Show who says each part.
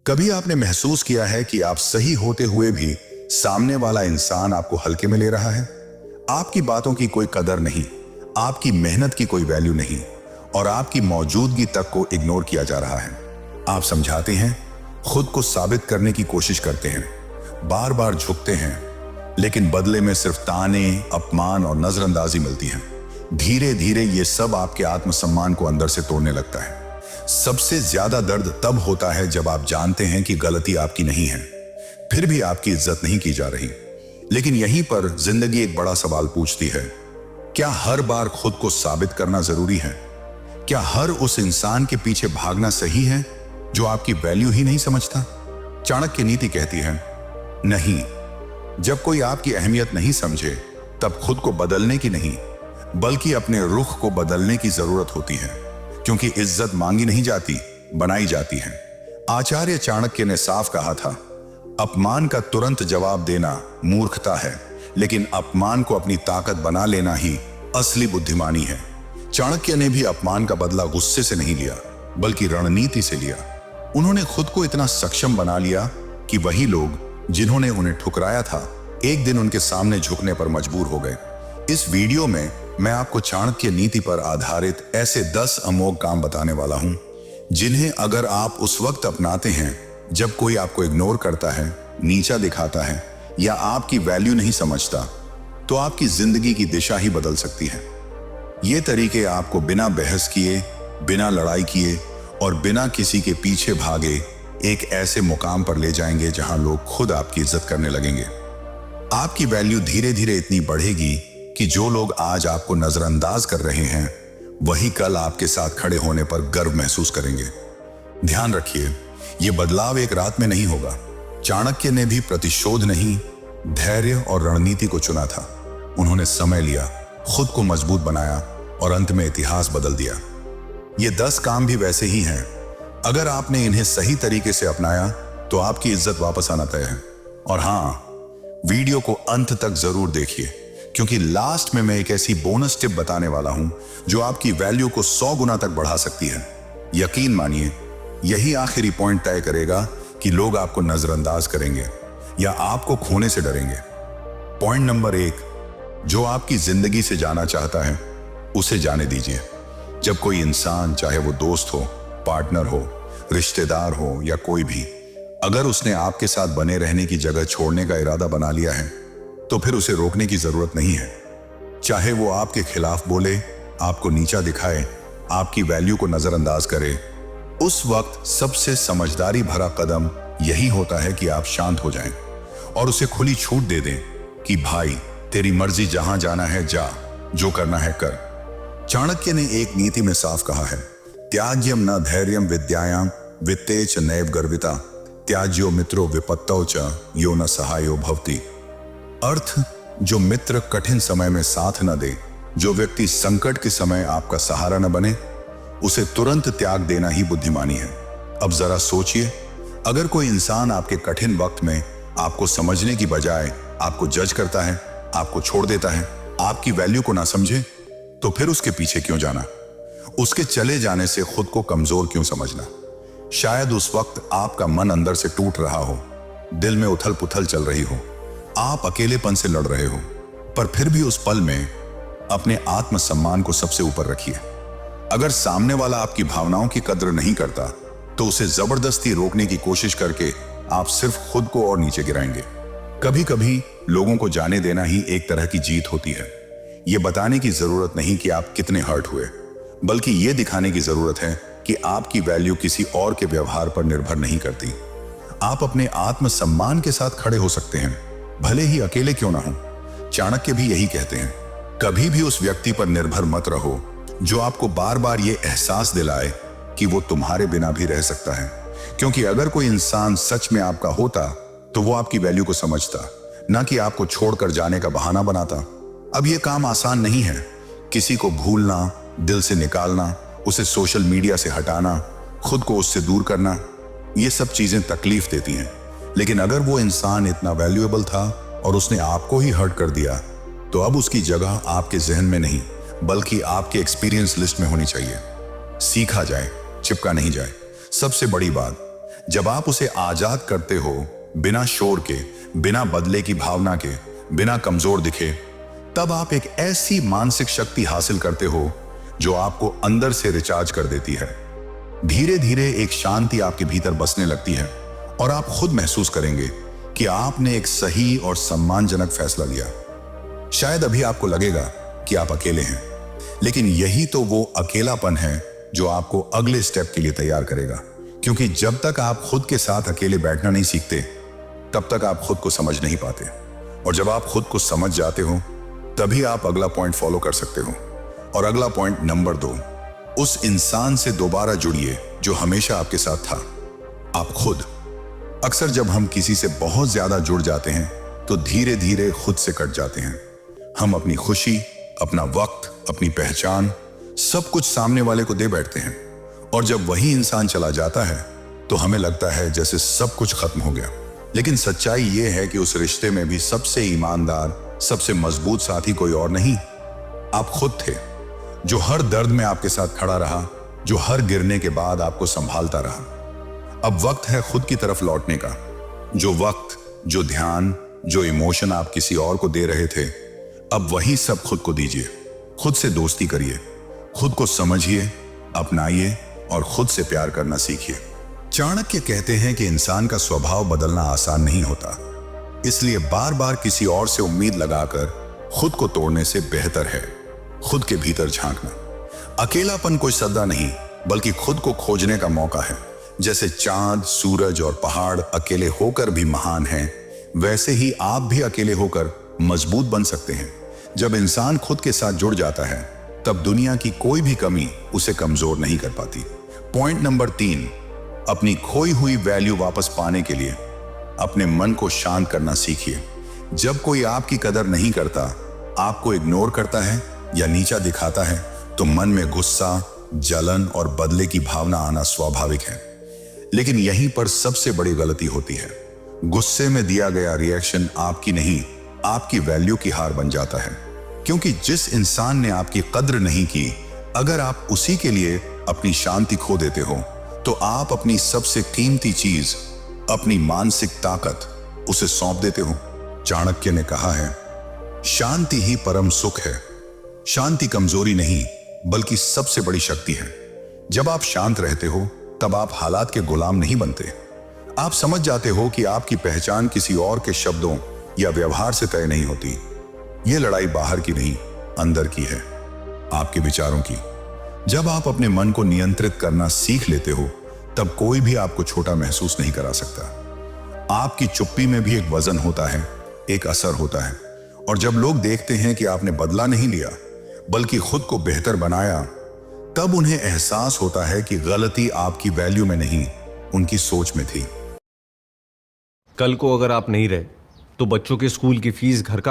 Speaker 1: कभी आपने महसूस किया है कि आप सही होते हुए भी सामने वाला इंसान आपको हल्के में ले रहा है? आपकी बातों की कोई कदर नहीं, आपकी मेहनत की कोई वैल्यू नहीं और आपकी मौजूदगी तक को इग्नोर किया जा रहा है। आप समझाते हैं, खुद को साबित करने की कोशिश करते हैं, बार बार झुकते हैं, लेकिन बदले में सिर्फ ताने, अपमान और नजरअंदाजी मिलती है। धीरे धीरे ये सब आपके आत्मसम्मान को अंदर से तोड़ने लगता है। सबसे ज्यादा दर्द तब होता है जब आप जानते हैं कि गलती आपकी नहीं है, फिर भी आपकी इज्जत नहीं की जा रही। लेकिन यहीं पर जिंदगी एक बड़ा सवाल पूछती है, क्या हर बार खुद को साबित करना जरूरी है? क्या हर उस इंसान के पीछे भागना सही है जो आपकी वैल्यू ही नहीं समझता? चाणक्य नीति कहती है, नहीं, जब कोई आपकी अहमियत नहीं समझे तब खुद को बदलने की नहीं बल्कि अपने रुख को बदलने की जरूरत होती है, क्योंकि इज्जत मांगी नहीं जाती, बनाई जाती है। आचार्य चाणक्य ने साफ कहा था, अपमान का तुरंत जवाब देना मूर्खता है, लेकिन अपमान को अपनी ताकत बना लेना ही असली बुद्धिमानी है। चाणक्य ने भी अपमान का बदला गुस्से से नहीं लिया, बल्कि रणनीति से लिया। उन्होंने खुद को इतना सक्षम बना लिया कि वही लोग जिन्होंने उन्हें ठुकराया था, एक दिन उनके सामने झुकने पर मजबूर हो गए। इस वीडियो में मैं आपको चाणक्य नीति पर आधारित ऐसे 10 अमोघ काम बताने वाला हूं, जिन्हें अगर आप उस वक्त अपनाते हैं जब कोई आपको इग्नोर करता है, नीचा दिखाता है या आपकी वैल्यू नहीं समझता, तो आपकी जिंदगी की दिशा ही बदल सकती है। ये तरीके आपको बिना बहस किए, बिना लड़ाई किए और बिना किसी के पीछे भागे एक ऐसे मुकाम पर ले जाएंगे जहां लोग खुद आपकी इज्जत करने लगेंगे। आपकी वैल्यू धीरे धीरे इतनी बढ़ेगी कि जो लोग आज आपको नजरअंदाज कर रहे हैं, वही कल आपके साथ खड़े होने पर गर्व महसूस करेंगे। ध्यान रखिए, यह बदलाव एक रात में नहीं होगा। चाणक्य ने भी प्रतिशोध नहीं, धैर्य और रणनीति को चुना था। उन्होंने समय लिया, खुद को मजबूत बनाया और अंत में इतिहास बदल दिया। ये 10 काम भी वैसे ही हैं। अगर आपने इन्हें सही तरीके से अपनाया तो आपकी इज्जत वापस आना तय है। और हां, वीडियो को अंत तक जरूर देखिए, क्योंकि लास्ट में मैं एक ऐसी बोनस टिप बताने वाला हूं जो आपकी वैल्यू को 100 गुना तक बढ़ा सकती है। यकीन मानिए, यही आखिरी पॉइंट तय करेगा कि लोग आपको नजरअंदाज करेंगे या आपको खोने से डरेंगे। पॉइंट नंबर 1, जो आपकी जिंदगी से जाना चाहता है उसे जाने दीजिए। जब कोई इंसान, चाहे वो दोस्त हो, पार्टनर हो, रिश्तेदार हो या कोई भी, अगर उसने आपके साथ बने रहने की जगह छोड़ने का इरादा बना लिया है, तो फिर उसे रोकने की जरूरत नहीं है। चाहे वो आपके खिलाफ बोले, आपको नीचा दिखाए, आपकी वैल्यू को नजरअंदाज करे, उस वक्त सबसे समझदारी भरा कदम यही होता है कि आप शांत हो जाएं और उसे खुली छूट दे दें कि भाई, तेरी मर्जी, जहां जाना है जा, जो करना है कर। चाणक्य ने एक नीति में साफ कहा है, त्याज्यम न धैर्यम विद्यायाम वित्ते च नैव गर्विता त्याज्यो मित्रो विपत्तौ च यो न सहायो भवति। अर्थ, जो मित्र कठिन समय में साथ न दे, जो व्यक्ति संकट के समय आपका सहारा न बने, उसे तुरंत त्याग देना ही बुद्धिमानी है। अब जरा सोचिए, अगर कोई इंसान आपके कठिन वक्त में आपको समझने की बजाय आपको जज करता है, आपको छोड़ देता है, आपकी वैल्यू को ना समझे, तो फिर उसके पीछे क्यों जाना? उसके चले जाने से खुद को कमजोर क्यों समझना? शायद उस वक्त आपका मन अंदर से टूट रहा हो, दिल में उथल पुथल चल रही हो, आप अकेलेपन से लड़ रहे हो, पर फिर भी उस पल में अपने आत्मसम्मान को सबसे ऊपर रखिए। अगर सामने वाला आपकी भावनाओं की कद्र नहीं करता, तो उसे जबरदस्ती रोकने की कोशिश करके आप सिर्फ खुद को और नीचे गिराएंगे। कभी कभी लोगों को जाने देना ही एक तरह की जीत होती है। यह बताने की जरूरत नहीं कि आप कितने हर्ट हुए, बल्कि यह दिखाने की जरूरत है कि आपकी वैल्यू किसी और के व्यवहार पर निर्भर नहीं करती। आप अपने आत्मसम्मान के साथ खड़े हो सकते हैं, भले ही अकेले क्यों ना हो। चाणक्य भी यही कहते हैं, कभी भी उस व्यक्ति पर निर्भर मत रहो जो आपको बार बार यह एहसास दिलाए कि वो तुम्हारे बिना भी रह सकता है। क्योंकि अगर कोई इंसान सच में आपका होता तो वो आपकी वैल्यू को समझता, ना कि आपको छोड़कर जाने का बहाना बनाता। अब यह काम आसान नहीं है। किसी को भूलना, दिल से निकालना, उसे सोशल मीडिया से हटाना, खुद को उससे दूर करना, ये सब चीजें तकलीफ देती हैं। लेकिन अगर वो इंसान इतना वैल्यूएबल था और उसने आपको ही हर्ट कर दिया, तो अब उसकी जगह आपके जहन में नहीं बल्कि आपके एक्सपीरियंस लिस्ट में होनी चाहिए। सीखा जाए, चिपका नहीं जाए। सबसे बड़ी बात, जब आप उसे आजाद करते हो, बिना शोर के, बिना बदले की भावना के, बिना कमजोर दिखे, तब आप एक ऐसी मानसिक शक्ति हासिल करते हो जो आपको अंदर से रिचार्ज कर देती है। धीरे धीरे एक शांति आपके भीतर बसने लगती है और आप खुद महसूस करेंगे कि आपने एक सही और सम्मानजनक फैसला लिया। शायद अभी आपको लगेगा कि आप अकेले हैं, लेकिन यही तो वो अकेलापन है जो आपको अगले स्टेप के लिए तैयार करेगा। क्योंकि जब तक आप खुद के साथ अकेले बैठना नहीं सीखते, तब तक आप खुद को समझ नहीं पाते। और जब आप खुद को समझ जाते हो, तभी आप अगला पॉइंट फॉलो कर सकते हो। और अगला पॉइंट नंबर 2, उस इंसान से दोबारा जुड़िए जो हमेशा आपके साथ था, आप खुद। अक्सर जब हम किसी से बहुत ज्यादा जुड़ जाते हैं तो धीरे धीरे खुद से कट जाते हैं। हम अपनी खुशी, अपना वक्त, अपनी पहचान, सब कुछ सामने वाले को दे बैठते हैं। और जब वही इंसान चला जाता है तो हमें लगता है जैसे सब कुछ खत्म हो गया। लेकिन सच्चाई यह है कि उस रिश्ते में भी सबसे ईमानदार, सबसे मजबूत साथी कोई और नहीं, आप खुद थे। जो हर दर्द में आपके साथ खड़ा रहा, जो हर गिरने के बाद आपको संभालता रहा। अब वक्त है खुद की तरफ लौटने का। जो वक्त, जो ध्यान, जो इमोशन आप किसी और को दे रहे थे, अब वही सब खुद को दीजिए। खुद से दोस्ती करिए, खुद को समझिए, अपनाइए और खुद से प्यार करना सीखिए। चाणक्य कहते हैं कि इंसान का स्वभाव बदलना आसान नहीं होता, इसलिए बार बार किसी और से उम्मीद लगाकर खुद को तोड़ने से बेहतर है खुद के भीतर झांकना। अकेलापन कोई सदा नहीं, बल्कि खुद को खोजने का मौका है। जैसे चांद, सूरज और पहाड़ अकेले होकर भी महान हैं, वैसे ही आप भी अकेले होकर मजबूत बन सकते हैं। जब इंसान खुद के साथ जुड़ जाता है, तब दुनिया की कोई भी कमी उसे कमजोर नहीं कर पाती। पॉइंट नंबर 3, अपनी खोई हुई वैल्यू वापस पाने के लिए अपने मन को शांत करना सीखिए। जब कोई आपकी कदर नहीं करता, आपको इग्नोर करता है या नीचा दिखाता है, तो मन में गुस्सा, जलन और बदले की भावना आना स्वाभाविक है। लेकिन यहीं पर सबसे बड़ी गलती होती है। गुस्से में दिया गया रिएक्शन आपकी नहीं, आपकी वैल्यू की हार बन जाता है। क्योंकि जिस इंसान ने आपकी कद्र नहीं की, अगर आप उसी के लिए अपनी शांति खो देते हो, तो आप अपनी सबसे कीमती चीज, अपनी मानसिक ताकत, उसे सौंप देते हो। चाणक्य ने कहा है, शांति ही परम सुख है। शांति कमजोरी नहीं, बल्कि सबसे बड़ी शक्ति है। जब आप शांत रहते हो, तब आप हालात के गुलाम नहीं बनते। आप समझ जाते हो कि आपकी पहचान किसी और के शब्दों या व्यवहार से तय नहीं होती। यह लड़ाई बाहर की नहीं, अंदर की है, आपके विचारों की। जब आप अपने मन को नियंत्रित करना सीख लेते हो, तब कोई भी आपको छोटा महसूस नहीं करा सकता। आपकी चुप्पी में भी एक वजन होता है, एक असर होता है। और जब लोग देखते हैं कि आपने बदला नहीं लिया, बल्कि खुद को बेहतर बनाया, तब उन्हें एहसास होता है कि गलती आपकी वैल्यू में नहीं, उनकी सोच में थी।
Speaker 2: कल को अगर आप नहीं रहे तो बच्चों के स्कूल की फीस, घर का